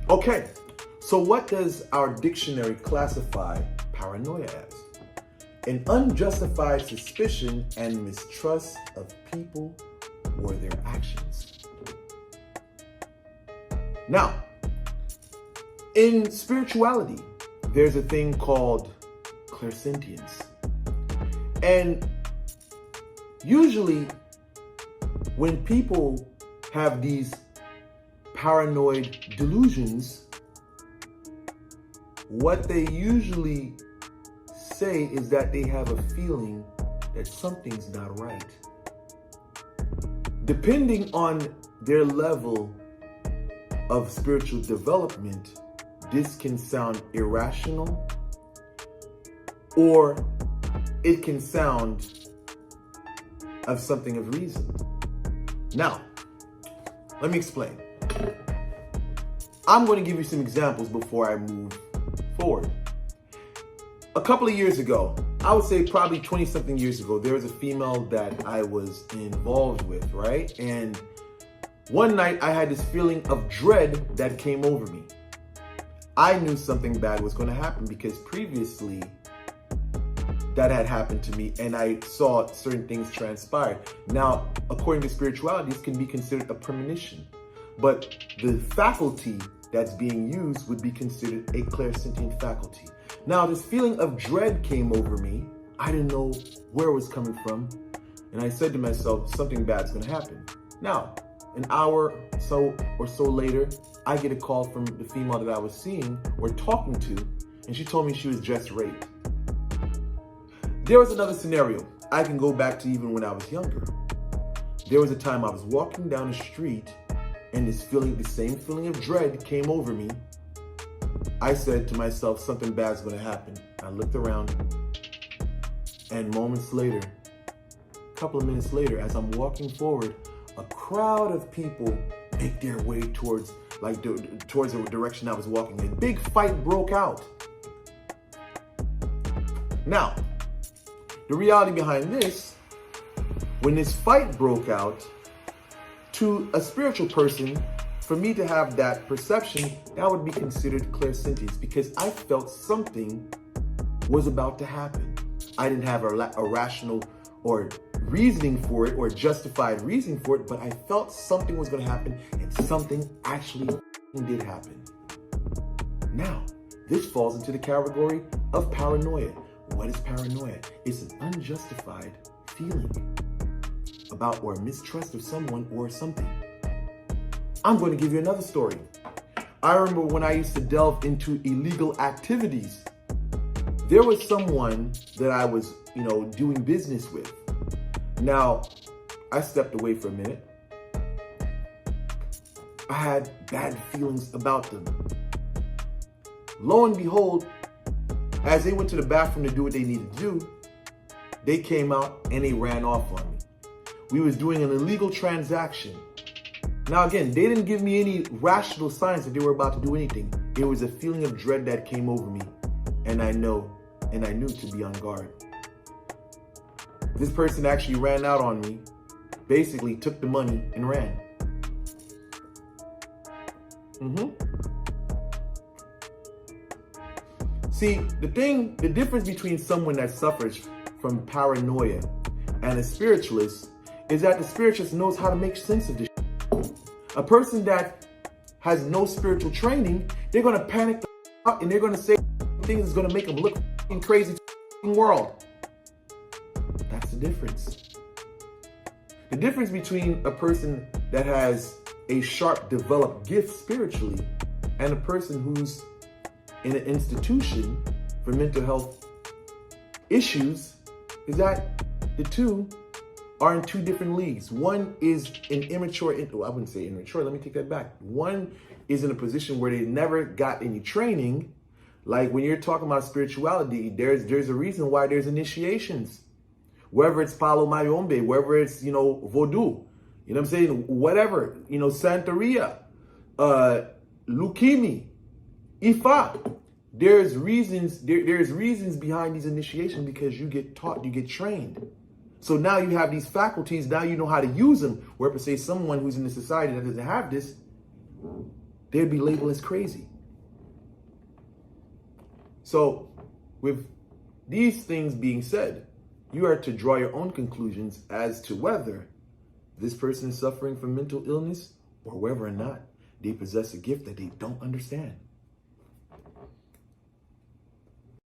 Okay, so what does our dictionary classify paranoia as? An unjustified suspicion and mistrust of people or their actions. Now, in spirituality, there's a thing called Clairsentience. And usually, when people have these paranoid delusions, what they usually say is that they have a feeling that something's not right. Depending on their level of spiritual development, this can sound irrational, or it can sound of something of reason. Now, let me explain. I'm going to give you some examples before I move forward. A couple of years ago, I would say probably 20-something years ago, there was a female that I was involved with, right? And one night I had this feeling of dread that came over me. I knew something bad was going to happen because previously that had happened to me and I saw certain things transpire. Now, according to spirituality, this can be considered a premonition, but the faculty that's being used would be considered a clairsentient faculty. Now, this feeling of dread came over me. I didn't know where it was coming from. And I said to myself, something bad's going to happen. Now, an hour or so later, I get a call from the female that I was seeing or talking to, and she told me she was just raped. There was another scenario. I can go back to even when I was younger. There was a time I was walking down the street and this feeling, the same feeling of dread came over me. I said to myself, something bad's going to happen. I looked around, and moments later, a couple of minutes later, as I'm walking forward, a crowd of people make their way towards the direction I was walking in. Big fight broke out. Now, the reality behind this, when this fight broke out, to a spiritual person, for me to have that perception, that would be considered clairsentience because I felt something was about to happen. I didn't have a rational or reasoning for it or justified reasoning for it, but I felt something was going to happen and something actually did happen. Now, this falls into the category of paranoia. What is paranoia? It's an unjustified feeling about or mistrust of someone or something. I'm going to give you another story. I remember when I used to delve into illegal activities, there was someone that I was, doing business with. Now, I stepped away for a minute. I had bad feelings about them. Lo and behold, as they went to the bathroom to do what they needed to do, they came out and they ran off on me. We was doing an illegal transaction. Now again, they didn't give me any rational signs that they were about to do anything. It was a feeling of dread that came over me, and I knew to be on guard. This person actually ran out on me, basically took the money and ran. See, the difference between someone that suffers from paranoia and a spiritualist is that the spiritualist knows how to make sense of this. A person that has no spiritual training, they're going to panic out and they're going to say things that's going to make them look crazy to the world. That's the difference. The difference between a person that has a sharp developed gift spiritually and a person who's in an institution for mental health issues is that the two are in two different leagues. One is an immature, I wouldn't say immature, let me take that back. One is in a position where they never got any training. Like when you're talking about spirituality, there's a reason why there's initiations. Whether it's Palo Mayombe, whether it's, Voodoo, you know what I'm saying? Whatever, Santeria, Leukemia, Ifa. There's reasons behind these initiations because you get taught, you get trained. So now you have these faculties, now you know how to use them. Where per se someone who's in the society that doesn't have this, they'd be labeled as crazy. So, with these things being said, you are to draw your own conclusions as to whether this person is suffering from mental illness or whether or not they possess a gift that they don't understand.